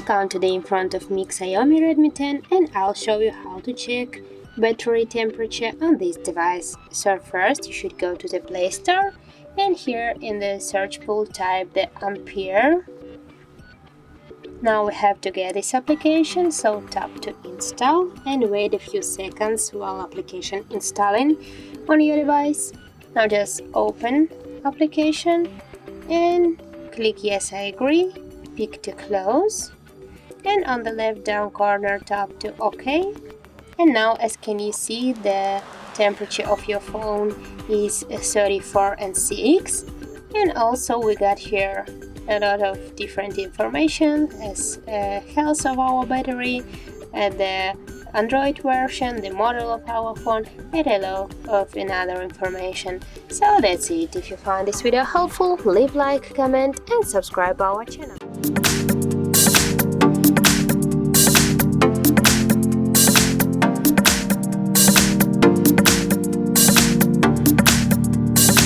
Welcome today in front of me XIAOMI Redmi 10 and I'll show you how to check battery temperature on this device. So first you should go to the Play Store and here in the search pool type the Ampere. Now we have to get this application, so tap to install and wait a few seconds while application installing on your device. Now just open application and click yes I agree, pick to close, and on the left down corner tap to OK. And now as can you see, the temperature of your phone is 34 and 6, and also we got here a lot of different information as health of our battery, the Android version, the model of our phone, and a lot of another information. So that's it. If you found this video helpful, leave like, comment and subscribe our channel.